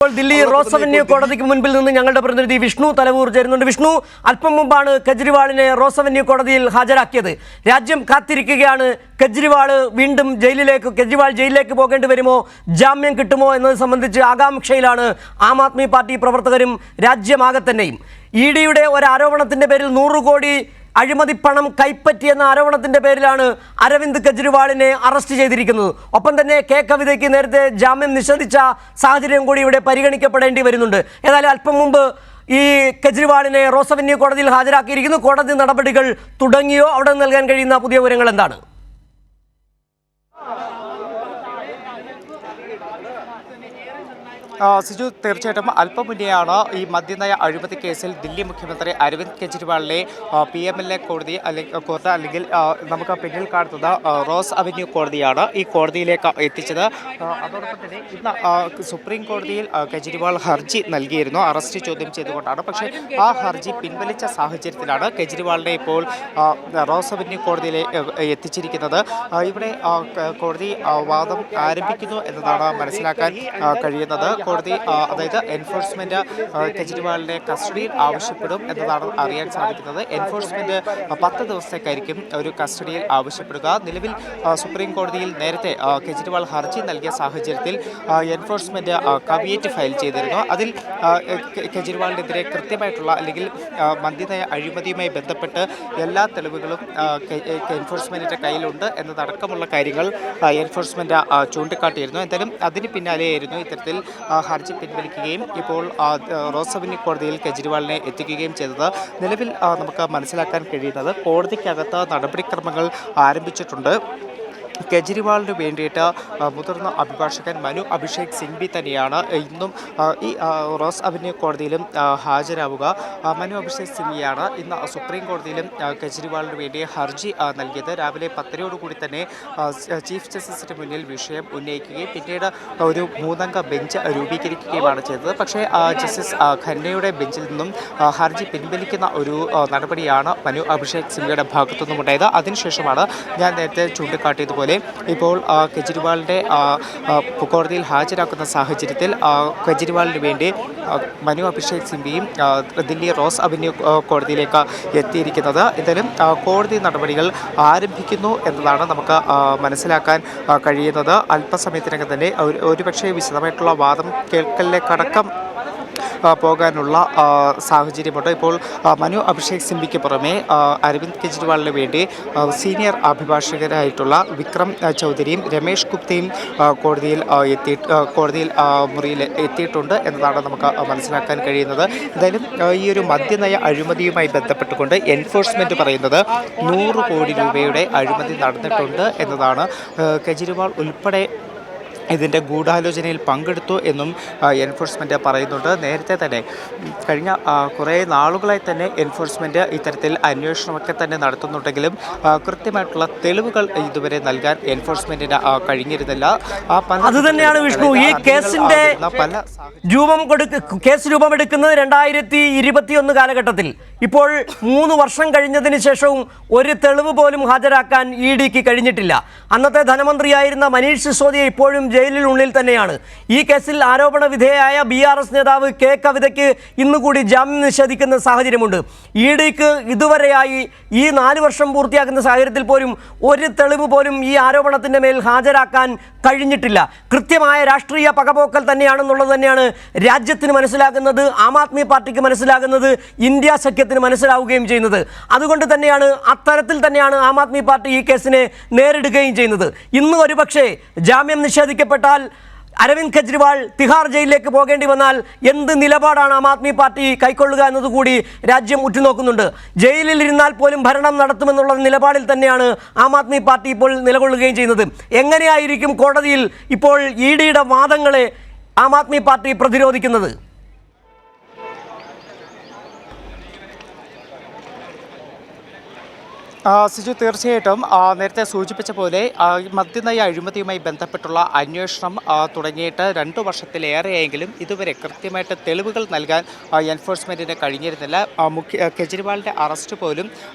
Delhi rose avenue കോടതിക്ക് മുൻപിൽ നിന്ന് ഞങ്ങളുടെ പ്രതിനിധി വിഷ്ണു തലവൂർ ചേരുന്നുണ്ട്. വിഷ്ണു, അല്പം മുമ്പാണ് കെജ്രിവാളിനെ റോസ് അവന്യൂ കോടതിയിൽ ഹാജരാക്കിയത്. രാജ്യം കാത്തിരിക്കുകയാണ്. കെജ്രിവാൾ വീണ്ടും കെജ്രിവാൾ ജയിലിലേക്ക് പോകേണ്ടി വരുമോ, ജാമ്യം കിട്ടുമോ എന്നത് സംബന്ധിച്ച് ആകാംക്ഷയിലാണ് ആം ആദ്മി പാർട്ടി പ്രവർത്തകരും രാജ്യമാകെ തന്നെയും. ഇ ഡിയുടെ ഒരു ആരോപണത്തിന്റെ പേരിൽ 100 കോടി അഴിമതി പണം കൈപ്പറ്റിയെന്ന ആരോപണത്തിന്റെ പേരിലാണ് അരവിന്ദ് കെജ്രിവാളിനെ അറസ്റ്റ് ചെയ്തിരിക്കുന്നത്. ഒപ്പം തന്നെ കെ കവിതയ്ക്ക് നേരത്തെ ജാമ്യം നിഷേധിച്ച സാഹചര്യം കൂടി ഇവിടെ പരിഗണിക്കപ്പെടേണ്ടി വരുന്നുണ്ട്. ഏതായാലും അല്പം മുമ്പ് ഈ കെജ്രിവാളിനെ റോസ് അവന്യൂ കോടതിയിൽ ഹാജരാക്കിയിരിക്കുന്നു. കോടതി നടപടികൾ തുടങ്ങിയോ? അവിടെ നൽകാൻ കഴിയുന്ന പുതിയ വിവരങ്ങൾ എന്താണ്? സിജു, തീർച്ചയായിട്ടും അല്പം മുന്നെയാണ് ഈ മദ്യനയ അഴിമതി കേസിൽ ദില്ലി മുഖ്യമന്ത്രി അരവിന്ദ് കെജ്രിവാളിനെ PMLA കോടതി അല്ലെങ്കിൽ നമുക്ക് പിന്നിൽ കാണുന്നത് റോസ് അവന്യൂ കോടതിയാണ്. ഈ കോടതിയിലേക്ക് എത്തിച്ചത്. അതോടൊപ്പം തന്നെ ഇന്ന് സുപ്രീം കോടതിയിൽ കെജ്രിവാൾ ഹർജി നൽകിയിരുന്നു, അറസ്റ്റ് ചോദ്യം ചെയ്തുകൊണ്ടാണ്. പക്ഷേ ആ ഹർജി പിൻവലിച്ച സാഹചര്യത്തിലാണ് കെജ്രിവാളിനെ ഇപ്പോൾ റോസ് അവന്യൂ കോടതിയിലേക്ക് എത്തിച്ചിരിക്കുന്നത്. ഇവിടെ കോടതി വാദം ആരംഭിക്കുന്നു എന്നതാണ് മനസ്സിലാക്കാൻ കഴിയുന്നത്. കോടതി അതായത് എൻഫോഴ്സ്മെന്റ് കെജ്രിവാളിനെ കസ്റ്റഡിയിൽ ആവശ്യപ്പെടും എന്നതാണ് അറിയാൻ സാധിക്കുന്നത്. എൻഫോഴ്സ്മെന്റ് 10 ദിവസത്തേക്കായിരിക്കും ഒരു കസ്റ്റഡിയിൽ ആവശ്യപ്പെടുക. നിലവിൽ സുപ്രീം കോടതിയിൽ നേരത്തെ കെജ്രിവാൾ ഹർജി നൽകിയ സാഹചര്യത്തിൽ എൻഫോഴ്സ്മെന്റ് കവിയേറ്റ് ഫയൽ ചെയ്തിരുന്നു. അതിൽ കെജ്രിവാളിനെതിരെ കൃത്യമായിട്ടുള്ള അല്ലെങ്കിൽ മദ്യനയ അഴിമതിയുമായി ബന്ധപ്പെട്ട് എല്ലാ തെളിവുകളും എൻഫോഴ്സ്മെന്റിന്റെ കയ്യിലുണ്ട് എന്നതടക്കമുള്ള കാര്യങ്ങൾ എൻഫോഴ്സ്മെന്റ് ചൂണ്ടിക്കാട്ടിയിരുന്നു. എന്തായാലും അതിന് പിന്നാലെയായിരുന്നു ഇത്തരത്തിൽ ഹർജി പിൻവലിക്കുകയും ഇപ്പോൾ റോസ് അവന്യൂ കോടതിയിൽ കെജ്രിവാളിനെ എത്തിക്കുകയും ചെയ്തത്. നിലവിൽ നമുക്ക് മനസ്സിലാക്കാൻ കഴിയുന്നത് കോടതിക്കകത്ത് നടപടിക്രമങ്ങൾ ആരംഭിച്ചിട്ടുണ്ട്. കെജ്രിവാളിന് വേണ്ടിയിട്ട് മുതിർന്ന അഭിഭാഷകൻ മനു അഭിഷേക് സിംഗ്വി തന്നെയാണ് ഇന്നും ഈ റോസ് അവന്യൂ കോടതിയിലും ഹാജരാവുക. മനു അഭിഷേക് സിംഗ്വിയാണ് ഇന്ന് സുപ്രീം കോടതിയിലും കെജ്രിവാളിന് വേണ്ടി ഹർജി നൽകിയത്. രാവിലെ 10:00 തന്നെ ചീഫ് ജസ്റ്റിസിന് മുന്നിൽ വിഷയം ഉന്നയിക്കുകയും പിന്നീട് ഒരു 3-അംഗ ബെഞ്ച് രൂപീകരിക്കുകയുമാണ് ചെയ്തത്. പക്ഷേ ജസ്റ്റിസ് ഖന്നയുടെ ബെഞ്ചിൽ നിന്നും ഹർജി പിൻവലിക്കുന്ന ഒരു നടപടിയാണ് മനു അഭിഷേക് സിംഗ്വിയുടെ ഭാഗത്തു നിന്നുമുണ്ടായത്. അതിനുശേഷമാണ് ഞാൻ നേരത്തെ ചൂണ്ടിക്കാട്ടിയതുപോലെ ഇപ്പോൾ കെജ്രിവാളിനെ കോടതിയിൽ ഹാജരാക്കുന്ന സാഹചര്യത്തിൽ കെജ്രിവാളിന് വേണ്ടി മനു അഭിഷേക് സിംഗ്വിയും ദില്ലി റോസ് അവന്യൂ കോടതിയിലേക്ക് എത്തിയിരിക്കുന്നത്. എന്തായാലും കോടതി നടപടികൾ ആരംഭിക്കുന്നു എന്നതാണ് നമുക്ക് മനസ്സിലാക്കാൻ കഴിയുന്നത്. അല്പസമയത്തിനകം തന്നെ ഒരുപക്ഷെ വിശദമായിട്ടുള്ള വാദം കേൾക്കലിലേക്കടക്കം പോകാനുള്ള സാഹചര്യമുണ്ട്. ഇപ്പോൾ മനു അഭിഷേക് സിംഗ്വിക്ക് പുറമെ അരവിന്ദ് കെജ്രിവാളിന് വേണ്ടി സീനിയർ അഭിഭാഷകരായിട്ടുള്ള വിക്രം ചൗധരിയും രമേഷ് ഗുപ്തയും കോടതിയിൽ മുറിയിൽ എത്തിയിട്ടുണ്ട് എന്നതാണ് നമുക്ക് മനസ്സിലാക്കാൻ കഴിയുന്നത്. എന്തായാലും ഈ ഒരു മദ്യനയ അഴിമതിയുമായി ബന്ധപ്പെട്ടുകൊണ്ട് എൻഫോഴ്സ്മെൻറ്റ് പറയുന്നത് 100 കോടി രൂപയുടെ അഴിമതി നടന്നിട്ടുണ്ട് എന്നതാണ്. കെജ്രിവാൾ ഉൾപ്പെടെ ഇതിൻ്റെ ഗൂഢാലോചനയിൽ പങ്കെടുത്തു എന്നും എൻഫോഴ്സ്മെൻറ്റ് പറയുന്നുണ്ട്. നേരത്തെ തന്നെ കഴിഞ്ഞ കുറേ നാളുകളായി തന്നെ എൻഫോഴ്സ്മെൻറ്റ് ഇത്തരത്തിൽ അന്വേഷണമൊക്കെ തന്നെ നടത്തുന്നുണ്ടെങ്കിലും കൃത്യമായിട്ടുള്ള തെളിവുകൾ ഇതുവരെ നൽകാൻ എൻഫോഴ്സ്മെൻറ്റിന് കഴിഞ്ഞിരുന്നില്ല. അതുതന്നെയാണ് വിഷ്ണു ഈ കേസിൻ്റെ കേസ് രൂപമെടുക്കുന്നത് 2021 കാലഘട്ടത്തിൽ. ഇപ്പോൾ 3 വർഷം കഴിഞ്ഞതിന് ശേഷവും ഒരു തെളിവ് പോലും ഹാജരാക്കാൻ ഇ ഡിക്ക് കഴിഞ്ഞിട്ടില്ല. അന്നത്തെ ധനമന്ത്രിയായിരുന്ന മനീഷ് സിസോദിയ ഇപ്പോഴും ജയിലിനുള്ളിൽ തന്നെയാണ്. ഈ കേസിൽ ആരോപണ വിധേയയായ BRS നേതാവ് കെ കവിതയ്ക്ക് ഇന്നുകൂടി ജാമ്യം നിഷേധിക്കുന്ന സാഹചര്യമുണ്ട്. ഇ ഡിക്ക് ഇതുവരെയായി ഈ 4 വർഷം പൂർത്തിയാക്കുന്ന സാഹചര്യത്തിൽ പോലും ഒരു തെളിവ് പോലും ഈ ആരോപണത്തിൻ്റെ മേൽ ഹാജരാക്കാൻ കഴിഞ്ഞിട്ടില്ല. കൃത്യമായ രാഷ്ട്രീയ പകപോക്കൽ തന്നെയാണെന്നുള്ളത് തന്നെയാണ് രാജ്യത്തിന് മനസ്സിലാകുന്നത്, ആം ആദ്മി പാർട്ടിക്ക് മനസ്സിലാകുന്നത്, ഇന്ത്യ സഖ്യത്തിന് മനസ്സിലാവുകയും ചെയ്യുന്നത്. അതുകൊണ്ട് തന്നെയാണ് അത്തരത്തിൽ തന്നെയാണ് ആം ആദ്മി പാർട്ടി ഈ കേസിനെ നേരിടുകയും ചെയ്യുന്നത്. ഇന്ന് ഒരുപക്ഷെ ജാമ്യം നിഷേധിക്കപ്പെട്ടാൽ അരവിന്ദ് കെജ്രിവാൾ തിഹാർ ജയിലിലേക്ക് പോകേണ്ടി വന്നാൽ എന്ത് നിലപാടാണ് ആം ആദ്മി പാർട്ടി കൈക്കൊള്ളുക എന്നതുകൂടി രാജ്യം ഉറ്റുനോക്കുന്നുണ്ട്. ജയിലിൽ ഇരുന്നാൽ പോലും ഭരണം നടത്തുമെന്നുള്ള നിലപാടിൽ തന്നെയാണ് ആം ആദ്മി പാർട്ടി ഇപ്പോൾ നിലകൊള്ളുകയും ചെയ്യുന്നത്. എങ്ങനെയായിരിക്കും കോടതിയിൽ ഇപ്പോൾ ഇ ഡിയുടെ വാദങ്ങളെ ആം ആദ്മി പാർട്ടി പ്രതിരോധിക്കുന്നത്? സിജു, തീർച്ചയായിട്ടും നേരത്തെ സൂചിപ്പിച്ച പോലെ മദ്യനയ അഴിമതിയുമായി ബന്ധപ്പെട്ടുള്ള അന്വേഷണം തുടങ്ങിയിട്ട് 2 വർഷത്തിലേറെയെങ്കിലും ഇതുവരെ കൃത്യമായിട്ട് തെളിവുകൾ നൽകാൻ എൻഫോഴ്സ്മെൻറ്റിന് കഴിഞ്ഞിരുന്നില്ല. കെജ്രിവാളിൻ്റെ അറസ്റ്റ് പോലും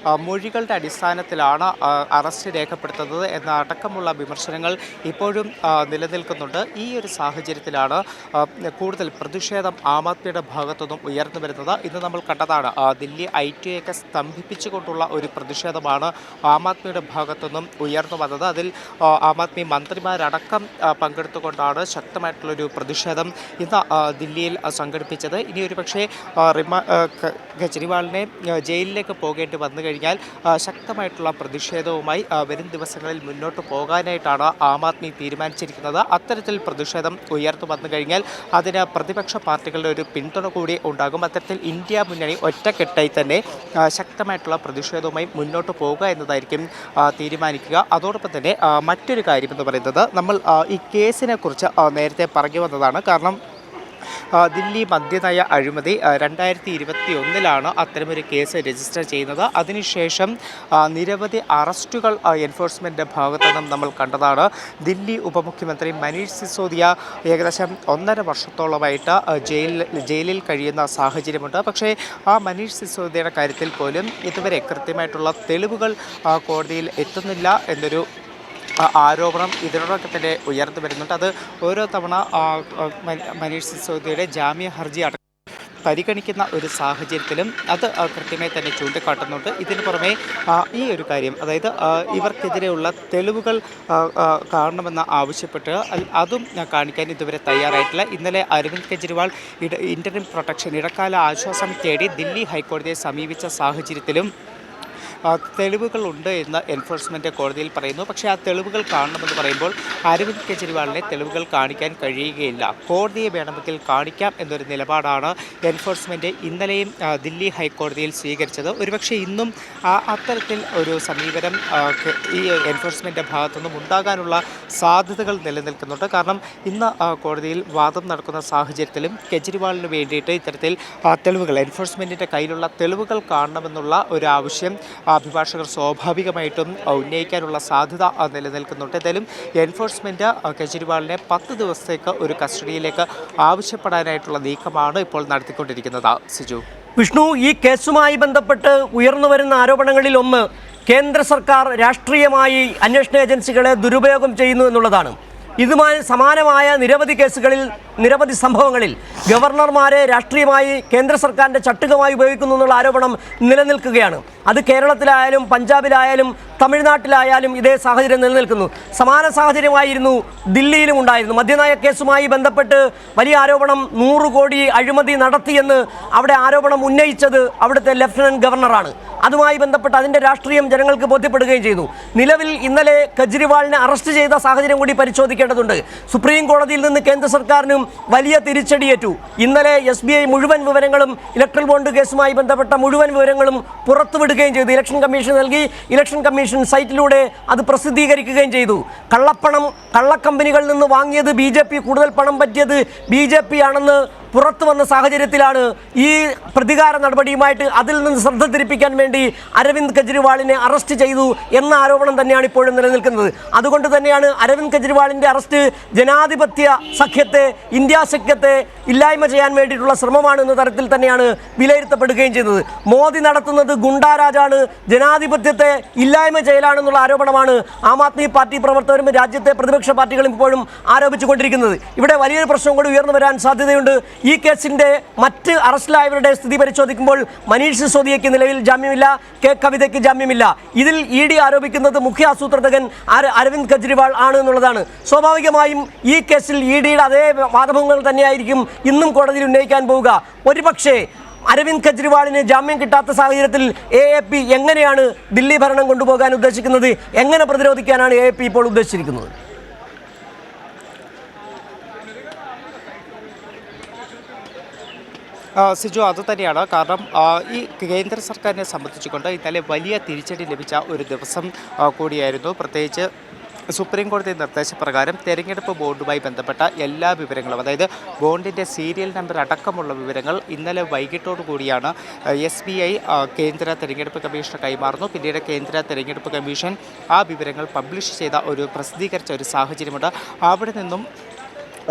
മൊഴികളുടെ അടിസ്ഥാനത്തിലാണ് അറസ്റ്റ് രേഖപ്പെടുത്തുന്നത് എന്ന അടക്കമുള്ള വിമർശനങ്ങൾ ഇപ്പോഴും നിലനിൽക്കുന്നുണ്ട്. ഈ ഒരു സാഹചര്യത്തിലാണ് കൂടുതൽ പ്രതിഷേധം ആം ആദ്മിയുടെ ഭാഗത്തുനിന്നും ഉയർന്നു വരുന്നത്. ഇന്ന് നമ്മൾ കണ്ടതാണ് ദില്ലി ITA ഒക്കെ സ്തംഭിപ്പിച്ചുകൊണ്ടുള്ള ഒരു പ്രതിഷേധമാണ് ആം ആദ്മിയുടെ ഭാഗത്തുനിന്നും ഉയർന്നു വന്നത്. അതിൽ ആം ആദ്മി മന്ത്രിമാരടക്കം പങ്കെടുത്തുകൊണ്ടാണ് ശക്തമായിട്ടുള്ളൊരു പ്രതിഷേധം ഇന്ന് ദില്ലിയിൽ സംഘടിപ്പിച്ചത്. ഇനി ഒരു പക്ഷേ കെജ്രിവാളിനെ ജയിലിലേക്ക് പോകേണ്ടി വന്നു കഴിഞ്ഞാൽ ശക്തമായിട്ടുള്ള പ്രതിഷേധവുമായി വരും ദിവസങ്ങളിൽ മുന്നോട്ട് പോകാനായിട്ടാണ് ആം ആദ്മി തീരുമാനിച്ചിരിക്കുന്നത്. അത്തരത്തിൽ പ്രതിഷേധം ഉയർന്നു വന്നു കഴിഞ്ഞാൽ അതിന് പ്രതിപക്ഷ പാർട്ടികളുടെ ഒരു പിന്തുണ കൂടി ഉണ്ടാകും. അത്തരത്തിൽ ഇന്ത്യ മുന്നണി ഒറ്റക്കെട്ടായി തന്നെ ശക്തമായിട്ടുള്ള പ്രതിഷേധവുമായി മുന്നോട്ട് പോകുക എന്നതായിരിക്കും തീരുമാനിക്കുക. അതോടൊപ്പം തന്നെ മറ്റൊരു കാര്യം എന്ന് പറയുന്നത് നമ്മൾ ഈ കേസിനെ കുറിച്ച് നേരത്തെ പറഞ്ഞു വന്നതാണ്. കാരണം ദില്ലി മദ്യനയ അഴിമതി 2021 അത്തരമൊരു കേസ് രജിസ്റ്റർ ചെയ്യുന്നത്. അതിനുശേഷം നിരവധി അറസ്റ്റുകൾ എൻഫോഴ്സ്മെൻറ്റിൻ്റെ ഭാഗത്തു നിന്നും നമ്മൾ കണ്ടതാണ്. ദില്ലി ഉപമുഖ്യമന്ത്രി മനീഷ് സിസോദിയ ഏകദേശം 1.5 വർഷത്തോളമായിട്ട് ജയിലിൽ കഴിയുന്ന സാഹചര്യമുണ്ട്. പക്ഷേ ആ മനീഷ് സിസോദിയയുടെ കാര്യത്തിൽ പോലും ഇതുവരെ കൃത്യമായിട്ടുള്ള തെളിവുകൾ കോടതിയിൽ എത്തുന്നില്ല എന്നൊരു ആരോപണം ഇതിനോടൊക്കെ തന്നെ ഉയർന്നു വരുന്നുണ്ട്. അത് ഓരോ തവണ മനീഷ് സിസോദിയയുടെ ജാമ്യ ഹർജി പരിഗണിക്കുന്ന ഒരു സാഹചര്യത്തിലും അത് കൃത്യമായി തന്നെ ചൂണ്ടിക്കാട്ടുന്നുണ്ട്. ഇതിന് പുറമെ ഈ ഒരു കാര്യം, അതായത് ഇവർക്കെതിരെയുള്ള തെളിവുകൾ കാണണമെന്ന് ആവശ്യപ്പെട്ട് അതും കാണിക്കാൻ ഇതുവരെ തയ്യാറായിട്ടില്ല. ഇന്നലെ അരവിന്ദ് കെജ്രിവാൾ ഇൻ്ററിം പ്രൊട്ടക്ഷൻ ഇടക്കാല ആശ്വാസം തേടി ദില്ലി ഹൈക്കോടതിയെ സമീപിച്ച സാഹചര്യത്തിലും തെളിവുകളുണ്ട് എന്ന് എൻഫോഴ്സ്മെൻറ്റ് കോടതിയിൽ പറയുന്നു. പക്ഷേ ആ തെളിവുകൾ കാണണമെന്ന് പറയുമ്പോൾ അരവിന്ദ് കെജ്രിവാളിനെ തെളിവുകൾ കാണിക്കാൻ കഴിയുകയില്ല. കോടതിയെ വേണമെങ്കിൽ കാണിക്കാം എന്നൊരു നിലപാടാണ് എൻഫോഴ്സ്മെൻറ്റ് ഇന്നലെയും ദില്ലി ഹൈക്കോടതിയിൽ സ്വീകരിച്ചത്. ഒരുപക്ഷെ ഇന്നും അത്തരത്തിൽ ഒരു സമീപനം ഈ എൻഫോഴ്സ്മെൻറ്റിൻ്റെ ഭാഗത്തുനിന്നും ഉണ്ടാകാനുള്ള സാധ്യതകൾ നിലനിൽക്കുന്നുണ്ട്. കാരണം ഇന്ന് കോടതിയിൽ വാദം നടക്കുന്ന സാഹചര്യത്തിലും കെജ്രിവാളിന് വേണ്ടിയിട്ട് ഇത്തരത്തിൽ തെളിവുകൾ, എൻഫോഴ്സ്മെൻറ്റിൻ്റെ കയ്യിലുള്ള തെളിവുകൾ കാണണമെന്നുള്ള ഒരു ആവശ്യം അഭിഭാഷകർ സ്വാഭാവികമായിട്ടും ഉന്നയിക്കാനുള്ള സാധ്യത നിലനിൽക്കുന്നുണ്ട്. എന്തായാലും എൻഫോഴ്സ്മെൻറ്റ് കെജ്രിവാളിനെ 10 ദിവസത്തേക്ക് ഒരു കസ്റ്റഡിയിലേക്ക് ആവശ്യപ്പെടാനായിട്ടുള്ള നീക്കമാണ് ഇപ്പോൾ നടത്തിക്കൊണ്ടിരിക്കുന്നത്. സിജു, വിഷ്ണു, ഈ കേസുമായി ബന്ധപ്പെട്ട് ഉയർന്നു വരുന്ന ആരോപണങ്ങളിൽ ഒന്ന് കേന്ദ്ര സർക്കാർ രാഷ്ട്രീയമായി അന്വേഷണ ഏജൻസികളെ ദുരുപയോഗം ചെയ്യുന്നു എന്നുള്ളതാണ്. ഇതുമായി സമാനമായ നിരവധി കേസുകളിൽ, നിരവധി സംഭവങ്ങളിൽ ഗവർണർമാരെ രാഷ്ട്രീയമായി കേന്ദ്ര സർക്കാരിൻ്റെ ചട്ടുകമായി ഉപയോഗിക്കുന്നു എന്നുള്ള ആരോപണം നിലനിൽക്കുകയാണ്. അത് കേരളത്തിലായാലും പഞ്ചാബിലായാലും തമിഴ്നാട്ടിലായാലും ഇതേ സാഹചര്യം നിലനിൽക്കുന്നു. സമാന സാഹചര്യമായിരുന്നു ദില്ലിയിലും ഉണ്ടായിരുന്നു. മദ്യനയ കേസുമായി ബന്ധപ്പെട്ട് വലിയ ആരോപണം 100 കോടി അഴിമതി നടത്തിയെന്ന് അവിടെ ആരോപണം ഉന്നയിച്ചത് അവിടുത്തെ ലഫ്റ്റനന്റ് ഗവർണറാണ്. അതുമായി ബന്ധപ്പെട്ട് അതിൻ്റെ രാഷ്ട്രീയം ജനങ്ങൾക്ക് ബോധ്യപ്പെടുകയും ചെയ്തു. നിലവിൽ ഇന്നലെ കെജ്രിവാളിനെ അറസ്റ്റ് ചെയ്ത സാഹചര്യം കൂടി പരിശോധിക്കേണ്ടതുണ്ട്. സുപ്രീം കോടതിയിൽ നിന്ന് കേന്ദ്ര സർക്കാരിനും വലിയ തിരിച്ചടിയേറ്റു. ഇന്നലെ SBI മുഴുവൻ വിവരങ്ങളും, ഇലക്ട്രൽ ബോണ്ട് കേസുമായി ബന്ധപ്പെട്ട മുഴുവൻ വിവരങ്ങളും പുറത്തുവിടുകയും ചെയ്തു. ഇലക്ഷൻ കമ്മീഷൻ നൽകി. ഇലക്ഷൻ കമ്മീഷൻ സൈറ്റിലൂടെ അത് പ്രസിദ്ധീകരിക്കുകയും ചെയ്തു. കള്ളക്കമ്പനികളിൽ നിന്ന് വാങ്ങിയത് BJP, കൂടുതൽ പണം പറ്റിയത് BJP ആണെന്ന് പുറത്തു വന്ന സാഹചര്യത്തിലാണ് ഈ പ്രതികാര നടപടിയുമായിട്ട് അതിൽ നിന്ന് ശ്രദ്ധ തിരിപ്പിക്കാൻ വേണ്ടി അരവിന്ദ് കെജ്രിവാളിനെ അറസ്റ്റ് ചെയ്തു എന്ന ആരോപണം തന്നെയാണ് ഇപ്പോഴും നിലനിൽക്കുന്നത്. അതുകൊണ്ട് തന്നെയാണ് അരവിന്ദ് കെജ്രിവാളിൻ്റെ അറസ്റ്റ് ജനാധിപത്യ സഖ്യത്തെ, ഇന്ത്യ സഖ്യത്തെ ഇല്ലായ്മ ചെയ്യാൻ വേണ്ടിയിട്ടുള്ള ശ്രമമാണ് എന്ന തരത്തിൽ തന്നെയാണ് വിലയിരുത്തപ്പെടുകയും ചെയ്തത്. മോദി നടത്തുന്നത് ഗുണ്ടാരാജാണ്, ജനാധിപത്യത്തെ ഇല്ലായ്മ ചെയ്യലാണെന്നുള്ള ആരോപണമാണ് ആം ആദ്മി പാർട്ടി പ്രവർത്തകരും രാജ്യത്തെ പ്രതിപക്ഷ പാർട്ടികളും ഇപ്പോഴും ആരോപിച്ചുകൊണ്ടിരിക്കുന്നത്. ഇവിടെ വലിയൊരു പ്രശ്നം കൂടി ഉയർന്നു വരാൻ സാധ്യതയുണ്ട്. ഈ കേസിൻ്റെ മറ്റ് അറസ്റ്റിലായവരുടെ സ്ഥിതി പരിശോധിക്കുമ്പോൾ മനീഷ് സിസോദിയയ്ക്ക് നിലവിൽ ജാമ്യമില്ല, കെ കവിതയ്ക്ക് ജാമ്യമില്ല. ഇതിൽ ED ആരോപിക്കുന്നത് മുഖ്യ ആസൂത്രകൻ അരവിന്ദ് കെജ്രിവാൾ ആണ് എന്നുള്ളതാണ്. സ്വാഭാവികമായും ഈ കേസിൽ EDയുടെ അതേ വാദമുഖങ്ങൾ തന്നെയായിരിക്കും ഇന്നും കോടതിയിൽ ഉന്നയിക്കാൻ പോവുക. ഒരുപക്ഷേ അരവിന്ദ് കെജ്രിവാളിന് ജാമ്യം കിട്ടാത്ത സാഹചര്യത്തിൽ AAP എങ്ങനെയാണ് ദില്ലി ഭരണം കൊണ്ടുപോകാൻ ഉദ്ദേശിക്കുന്നത്, എങ്ങനെ പ്രതിരോധിക്കാനാണ് AAP ഇപ്പോൾ ഉദ്ദേശിച്ചിരിക്കുന്നത്? സിജു, അതുതന്നെയാണ്. കാരണം ഈ കേന്ദ്ര സർക്കാരിനെ സംബന്ധിച്ചുകൊണ്ട് ഇന്നലെ വലിയ തിരിച്ചടി ലഭിച്ച ഒരു ദിവസം കൂടിയായിരുന്നു. പ്രത്യേകിച്ച് സുപ്രീം കോടതി നിർദ്ദേശപ്രകാരം തെരഞ്ഞെടുപ്പ് ബോർഡുമായി ബന്ധപ്പെട്ട എല്ലാ വിവരങ്ങളും, അതായത് ബോണ്ടിൻ്റെ സീരിയൽ നമ്പർ അടക്കമുള്ള വിവരങ്ങൾ ഇന്നലെ വൈകിട്ടോടുകൂടിയാണ് SBI കേന്ദ്ര തെരഞ്ഞെടുപ്പ് കമ്മീഷന് കൈമാറുന്നു. പിന്നീട് കേന്ദ്ര തെരഞ്ഞെടുപ്പ് കമ്മീഷൻ ആ വിവരങ്ങൾ പബ്ലിഷ് ചെയ്ത പ്രസിദ്ധീകരിച്ച ഒരു സാഹചര്യമുണ്ട്. അവിടെ നിന്നും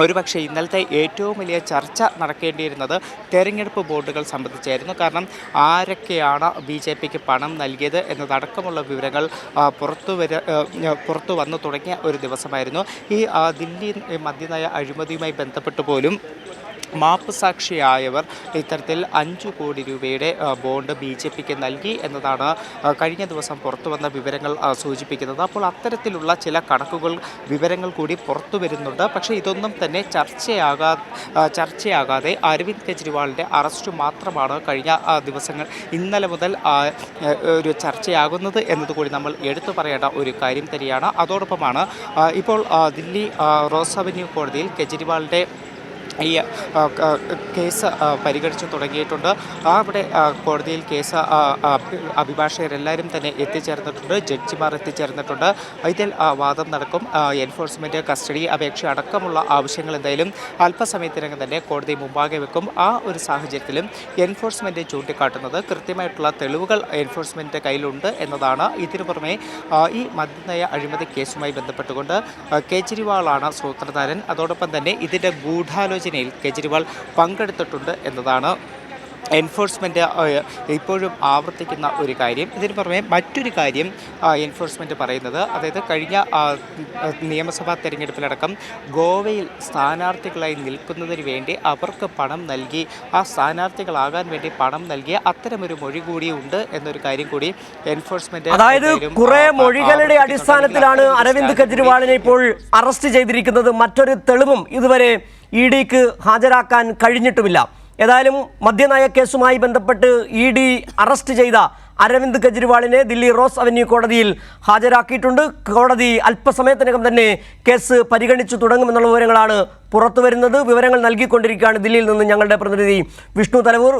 ഒരുപക്ഷെ ഇന്നലത്തെ ഏറ്റവും വലിയ ചർച്ച നടക്കേണ്ടിയിരുന്നത് തെരഞ്ഞെടുപ്പ് ബോർഡുകൾ സംബന്ധിച്ചായിരുന്നു. കാരണം ആരൊക്കെയാണ് BJPക്ക് പണം നൽകിയത് എന്നതടക്കമുള്ള വിവരങ്ങൾ പുറത്തു വന്നു തുടങ്ങിയ ഒരു ദിവസമായിരുന്നു. ഈ ദില്ലി മദ്യനയ അഴിമതിയുമായി ബന്ധപ്പെട്ട് പോലും മാപ്പ് സാക്ഷിയായവർ ഇത്തരത്തിൽ 5 കോടി രൂപയുടെ ബോണ്ട് BJPക്ക് നൽകി എന്നതാണ് കഴിഞ്ഞ ദിവസം പുറത്തു വന്ന വിവരങ്ങൾ സൂചിപ്പിക്കുന്നത്. അപ്പോൾ അത്തരത്തിലുള്ള ചില വിവരങ്ങൾ കൂടി പുറത്തു വരുന്നുണ്ട്. പക്ഷേ ഇതൊന്നും തന്നെ ചർച്ചയാകാതെ അരവിന്ദ് കെജ്രിവാളിൻ്റെ അറസ്റ്റ് മാത്രമാണ് കഴിഞ്ഞ ദിവസങ്ങൾ ഇന്നലെ മുതൽ ഒരു ചർച്ചയാകുന്നത് എന്നതുകൂടി നമ്മൾ എടുത്തു പറയേണ്ട ഒരു കാര്യം തന്നെയാണ്. അതോടൊപ്പമാണ് ഇപ്പോൾ ദില്ലി റോസ് അവന്യൂ കോടതിയിൽ കെജ്രിവാളിൻ്റെ ഈ കേസ് പരിഗണിച്ചു തുടങ്ങിയിട്ടുണ്ട്. അവിടെ കോടതിയിൽ കേസ് അഭിഭാഷകരെല്ലാവരും തന്നെ എത്തിച്ചേർന്നിട്ടുണ്ട്, ജഡ്ജിമാർ എത്തിച്ചേർന്നിട്ടുണ്ട്. ഇതിൽ വാദം നടക്കും. എൻഫോഴ്സ്മെൻറ്റ് കസ്റ്റഡി അപേക്ഷ അടക്കമുള്ള ആവശ്യങ്ങൾ എന്തായാലും അല്പസമയത്തിനകം തന്നെ കോടതി മുമ്പാകെ വെക്കും. ആ ഒരു സാഹചര്യത്തിലും എൻഫോഴ്സ്മെൻറ്റ് ചൂണ്ടിക്കാട്ടുന്നത് കൃത്യമായിട്ടുള്ള തെളിവുകൾ എൻഫോഴ്സ്മെൻറ്റിൻ്റെ കയ്യിലുണ്ട് എന്നതാണ്. ഇതിനു പുറമെ ഈ മദ്യനയ അഴിമതി കേസുമായി ബന്ധപ്പെട്ടുകൊണ്ട് കേജ്രിവാളാണ് സൂത്രധാരൻ. അതോടൊപ്പം തന്നെ ഇതിൻ്റെ ഗൂഢാലോചനയിൽ കേജ്രിവാൾ പങ്കെടുത്തിട്ടുണ്ട് എന്നതാണ് എൻഫോഴ്സ്മെൻറ്റ് ഇപ്പോഴും ആവർത്തിക്കുന്ന ഒരു കാര്യം. ഇതിന് പുറമെ മറ്റൊരു കാര്യം എൻഫോഴ്സ്മെൻറ്റ് പറയുന്നത്, അതായത് കഴിഞ്ഞ നിയമസഭാ തെരഞ്ഞെടുപ്പിലടക്കം ഗോവയിൽ സ്ഥാനാർത്ഥികളായി നിൽക്കുന്നതിന് വേണ്ടി അവർക്ക് പണം നൽകി, ആ സ്ഥാനാർത്ഥികളാകാൻ വേണ്ടി പണം നൽകിയ അത്തരമൊരു മൊഴി കൂടിയുണ്ട് എന്നൊരു കാര്യം കൂടി എൻഫോഴ്സ്മെൻറ്റ്, അതായത് കുറേ മൊഴികളുടെ അടിസ്ഥാനത്തിലാണ് അരവിന്ദ് കെജ്രിവാളിനെ ഇപ്പോൾ അറസ്റ്റ് ചെയ്തിരിക്കുന്നത്. മറ്റൊരു തെളിവും ഇതുവരെ EDക്ക് ഹാജരാക്കാൻ കഴിഞ്ഞിട്ടുമില്ല. ഏതായാലും മദ്യനയ കേസുമായി ബന്ധപ്പെട്ട് ED അറസ്റ്റ് ചെയ്ത അരവിന്ദ് കെജ്രിവാളിനെ ദില്ലി റോസ് അവന്യൂ കോടതിയിൽ ഹാജരാക്കിയിട്ടുണ്ട്. കോടതി അല്പസമയത്തിനകം തന്നെ കേസ് പരിഗണിച്ചു തുടങ്ങുമെന്നുള്ള വിവരങ്ങളാണ് പുറത്തുവരുന്നത്. വിവരങ്ങൾ നൽകിക്കൊണ്ടിരിക്കുകയാണ് ദില്ലിയിൽ നിന്ന് ഞങ്ങളുടെ പ്രതിനിധി വിഷ്ണു തലവൂർ.